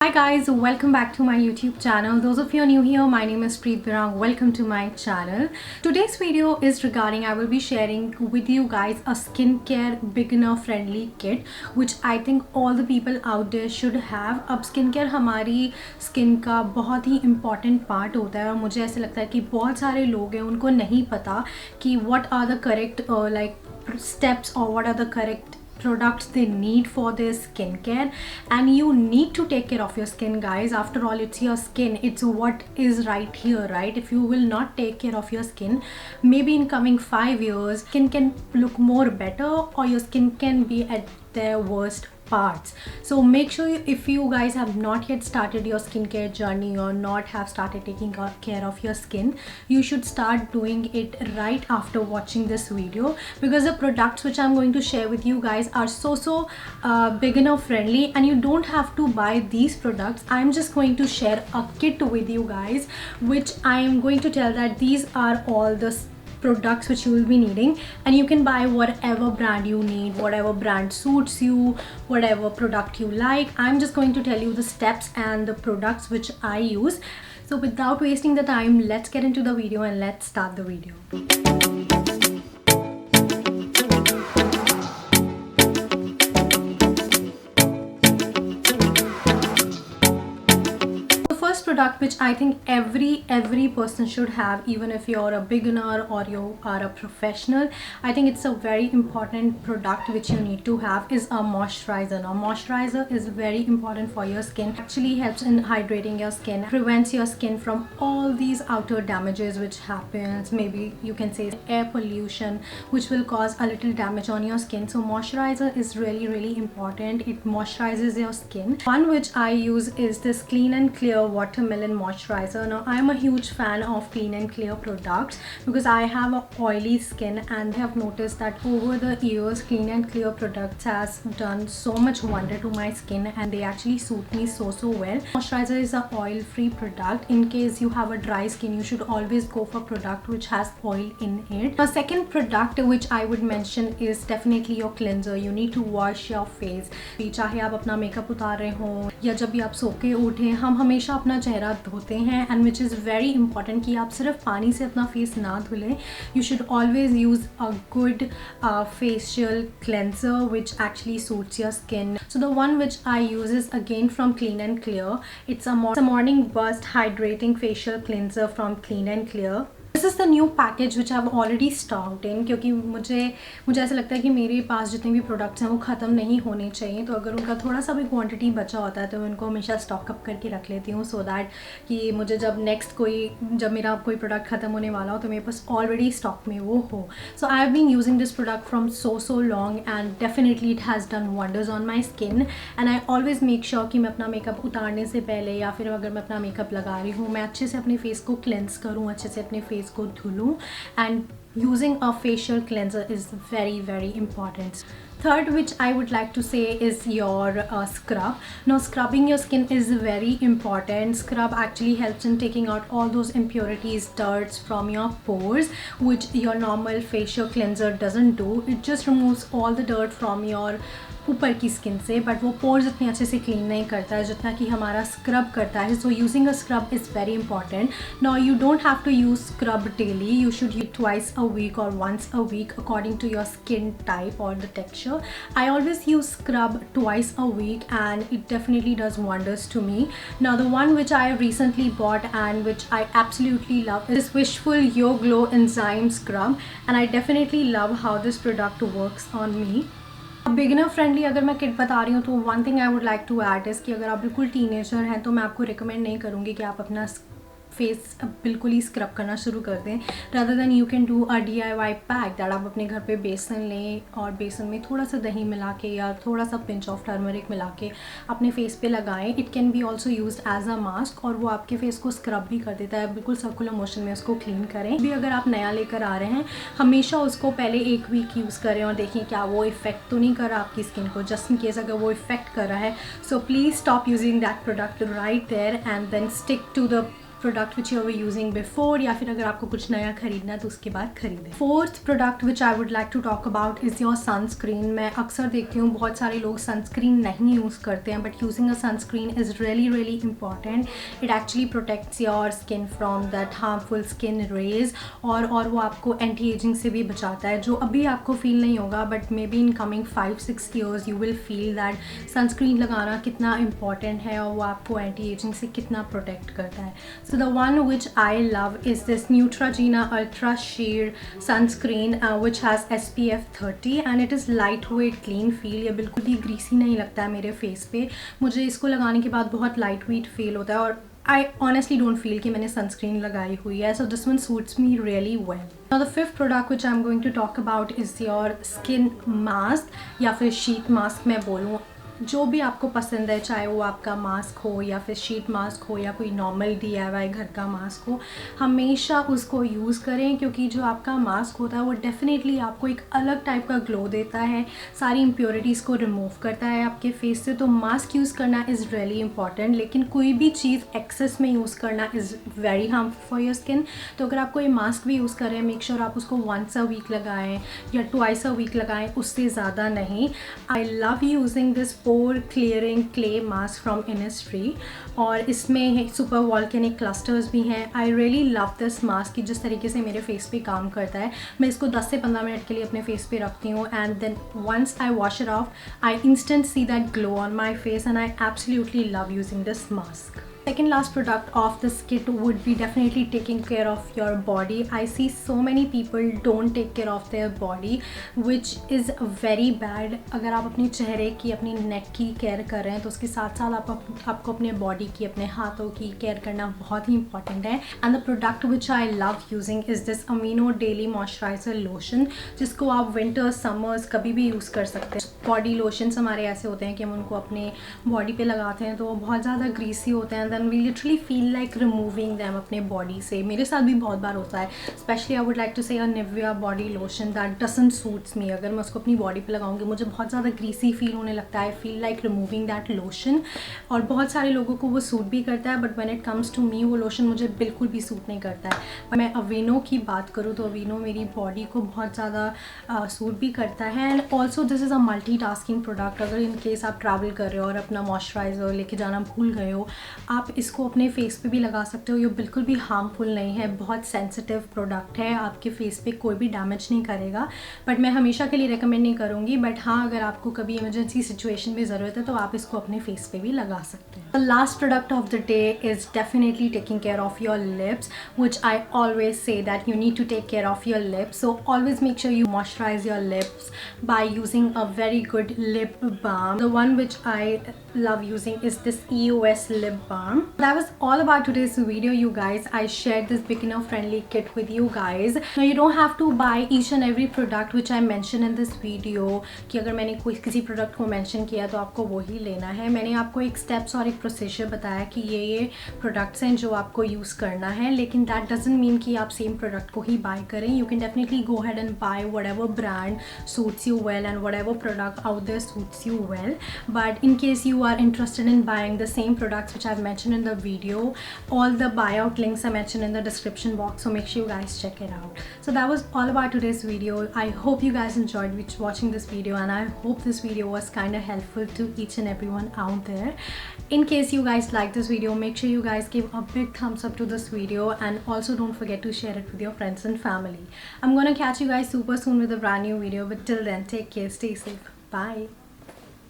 Hi guys, welcome back to my YouTube channel. Those of you new here, my name is Preet BIRANG. Welcome to my channel. Today's video is regarding, I will be sharing with you guys a skincare beginner friendly kit which I think all the people out there should have. अब skincare हमारी skin का बहुत ही important part होता है और मुझे ऐसे लगता है कि बहुत सारे लोग हैं उनको नहीं पता कि what are the correct steps or what are the correct products they need for their skincare. And you need to take care of your skin, guys. After all, it's your skin, it's what is right here, right? If you will not take care of your skin, maybe in coming 5 years skin can look more better or your skin can be at their worst parts. So make sure if you guys have not yet started your skincare journey or not have started taking care of your skin, you should start doing it right after watching this video, because the products which I'm going to share with you guys are so beginner friendly and you don't have to buy these products. I'm just going to share a kit with you guys which I am going to tell that these are all the products which you will be needing, and you can buy whatever brand you need, whatever brand suits you, whatever product you like. I'm just going to tell you the steps and the products which I use. So without wasting the time, let's get into the video and let's start the video. Product which I think every person should have, even if you're a beginner or you are a professional. I think it's a very important product which you need to have is a moisturizer. Now moisturizer is very important for your skin. Actually helps in hydrating your skin, prevents your skin from all these outer damages which happens. Maybe you can say air pollution which will cause a little damage on your skin. So moisturizer is really important. It moisturizes your skin. One which I use is this Clean and Clear Watermelon moisturizer. Now I'm a huge fan of Clean and Clear products because I have a oily skin, and I have noticed that over the years Clean and Clear products has done so much wonder to my skin and they actually suit me so well. Moisturizer is a oil free product. In case you have a dry skin, you should always go for product which has oil in it. The second product which I would mention is definitely your cleanser. You need to wash your face. चाहे आप अपना makeup उतार रहे हो या जब भी आप सो के उठे, हम हमेशा अपना चेहरा धोते हैं, and which is very important कि आप सिर्फ पानी से अपना फेस ना धुलें. You should always use a good facial cleanser which actually suits your skin. So the one which I use is again from Clean and Clear. It's a morning burst hydrating facial cleanser from Clean and Clear. This is the new package which I've already stocked in, क्योंकि मुझे ऐसा लगता है कि मेरे पास जितने भी products हैं वो ख़त्म नहीं होने चाहिए. तो अगर उनका थोड़ा सा भी क्वांटिटी बचा होता है तो मैं उनको हमेशा स्टॉकअप करके रख लेती हूँ, सो दैट कि मुझे जब मेरा कोई प्रोडक्ट ख़त्म होने वाला हो तो मेरे पास ऑलरेडी स्टॉक में वो हो. So I have been using this product from so long and definitely it has done wonders on my skin. And I always make sure कि मैं अपना मेकअप उतारने से पहले या फिर अगर मैं अपना मेकअप लगा रही हूँ, मैं अच्छे से अपने फेस को क्लेंस करूँ, अच्छे से अपने फेस को धुलूँ. And using a facial cleanser is very important. Third which I would like to say is your scrub. Now scrubbing your skin is very important. Scrub actually helps in taking out all those impurities, dirts from your pores, which your normal facial cleanser doesn't do. It just removes all the dirt from your ऊपर की skin से, but वो pores इतने अच्छे से clean नहीं करता है जितना कि हमारा स्क्रब करता है. So using a scrub is very important. Now you don't have to use scrub daily. You should use twice a week और once a week according to your skin type और the texture. I always use scrub twice a week and it definitely does wonders to me. Now the one which I have recently bought and which I absolutely love is Wishful Yo Glow Enzyme Scrub, and I definitely love how this product works on me. Beginner friendly अगर मैं kit बता रही हूँ तो one thing I would like to add is कि अगर आप बिल्कुल टीनेजर हैं तो मैं आपको रिकमेंड नहीं करूँगी कि आप अपना फेस बिल्कुल ही स्क्रब करना शुरू कर दें. Rather than you can do a DIY pack that आप अपने घर पे बेसन लें और बेसन में थोड़ा सा दही मिला के या थोड़ा सा पिंच ऑफ टर्मरिक मिला के अपने फेस पे लगाएं. It can be also used as a mask और वो आपके फेस को स्क्रब भी कर देता है. बिल्कुल सर्कुलर मोशन में उसको क्लीन करें. भी अगर आप नया लेकर आ रहे हैं, हमेशा उसको पहले 1 वीक यूज़ करें और देखें क्या वो इफेक्ट तो नहीं कर रहा आपकी स्किन को. जस्ट इन केस अगर वो इफेक्ट कर रहा है, so please stop using that product right there and then stick to the product which you were using before, या फिर अगर आपको कुछ नया खरीदना है तो उसके बाद खरीदें। Fourth product which I would like to talk about is your sunscreen. मैं अक्सर देखती हूँ बहुत सारे लोग सनस्क्रीन नहीं यूज़ करते हैं, but using a sunscreen is really important. It actually protects your skin from that harmful skin rays, और वो आपको एंटी एजिंग से भी बचाता है, जो अभी आपको फील नहीं होगा, but may be in coming 5-6 years you will feel that sunscreen लगाना कितना इंपॉर्टेंट है और वो आपको एंटी एजिंग से कितना प्रोटेक्ट करता है। So the one which I love is this Neutrogena ultra sheer sunscreen which has SPF 30 and it is light weight clean feel. ये बिल्कुल भी ग्रीसी नहीं लगता है मेरे फेस पे। मुझे इसको लगाने के बाद बहुत लाइट वेट फील होता है और I honestly don't feel कि मैंने सनस्क्रीन लगाई हुई है, so this one suits me really well. Now the fifth product which I'm going to talk about is your skin mask या फिर sheet mask मैं बोलूँ, जो भी आपको पसंद है, चाहे वो आपका मास्क हो या फिर शीट मास्क हो या कोई नॉर्मल DIY घर का मास्क हो, हमेशा उसको यूज़ करें, क्योंकि जो आपका मास्क होता है वो डेफिनेटली आपको एक अलग टाइप का ग्लो देता है, सारी इम्प्योरिटीज़ को रिमूव करता है आपके फेस से। तो मास्क यूज़ करना इज़ रियली इंपॉर्टेंट, लेकिन कोई भी चीज़ एक्सेस में यूज़ करना is very harmful for your skin. तो अगर आप कोई मास्क भी यूज़ करें, मेक श्योर आप उसको once a week लगाएं या twice a week लगाएं, उससे ज़्यादा नहीं। I love using this pore clearing clay mask from Innisfree, और इसमें सुपर वॉल्केनिक क्लस्टर्स भी हैं। I really love this mask कि जिस तरीके से मेरे फेस पे काम करता है। मैं इसको 10 से 15 मिनट के लिए अपने फेस पे रखती हूँ, and then once I wash it off I instant see that glow on my face, and I absolutely love using this mask. Second last product of this kit would be definitely taking care of your body. I see so many people don't take care of their body, which is very bad. अगर आप अपने चेहरे की, अपनी नेक की care कर रहे हैं, तो उसके साथ साथ आपको अपने बॉडी की, अपने हाथों की केयर करना बहुत ही इंपॉर्टेंट है. And the product which I love using is this amino daily moisturiser lotion, जिसको आप विंटर्स समर्स कभी भी यूज़ कर सकते हैं. बॉडी लोशंस हमारे ऐसे होते हैं कि हम उनको अपने बॉडी पे लगाते हैं तो वो बहुत ज़्यादा ग्रीसी होते हैं, then we literally feel like removing them अपने बॉडी से. मेरे साथ भी बहुत बार होता है. Specially I would like to say a Nivea body lotion that doesn't suits me. अगर मैं उसको अपनी बॉडी पे लगाऊंगी मुझे बहुत ज़्यादा ग्रीसी फील होने लगता है. I feel like removing that lotion, और बहुत सारे लोगों को वो सूट भी करता है, but when it comes to me वो लोशन मुझे बिल्कुल भी सूट नहीं करता है. मैं अवीनो की बात करूँ तो अवीनो मेरी बॉडी को बहुत ज़्यादा सूट भी करता है. And also this is a multitasking product. अगर इन केस आप ट्रैवल कर रहे हो और अपना मॉइस्चराइज़र लेके जाना भूल गए हो, आप इसको अपने फेस पे भी लगा सकते हो. ये बिल्कुल भी हार्मफुल नहीं है, बहुत सेंसिटिव प्रोडक्ट है, आपके फेस पे कोई भी डैमेज नहीं करेगा. बट मैं हमेशा के लिए रिकमेंड नहीं करूँगी, बट हाँ अगर आपको कभी इमरजेंसी सिचुएशन में ज़रूरत है तो आप इसको अपने फेस पे भी लगा सकते हैं. The last product of the day is definitely taking care of your lips, which I always say that you need to take care of your lips. So always make sure you moisturise your lips by using a very good lip balm. The one which I love using is this EOS lip balm. That was all about today's video, you guys. I shared this beginner friendly kit with you guys. Now you don't have to buy each and every product which I mentioned in this video, कि अगर मैंने कोई किसी product को mention किया तो आपको वही लेना है. मैंने आपको एक स्टेप्स और एक प्रोसीजर बताया कि ये प्रोडक्ट्स हैं जो आपको यूज़ करना है, लेकिन दैट डजंट मीन कि आप सेम प्रोडक्ट को ही बाय करें. You can definitely go ahead and buy whatever brand suits you well and whatever product out there suits you well. But in case you are interested in buying the same products which I've mentioned in the video, all the buyout links are mentioned in the description box, so make sure you guys check it out. So that was all about today's video. I hope you guys enjoyed watching this video, and I hope this video was kind of helpful to each and everyone out there. In case you guys like this video, make sure you guys give a big thumbs up to this video, and also don't forget to share it with your friends and family. I'm gonna catch you guys super soon with a brand new video, but till then take care, stay safe, bye.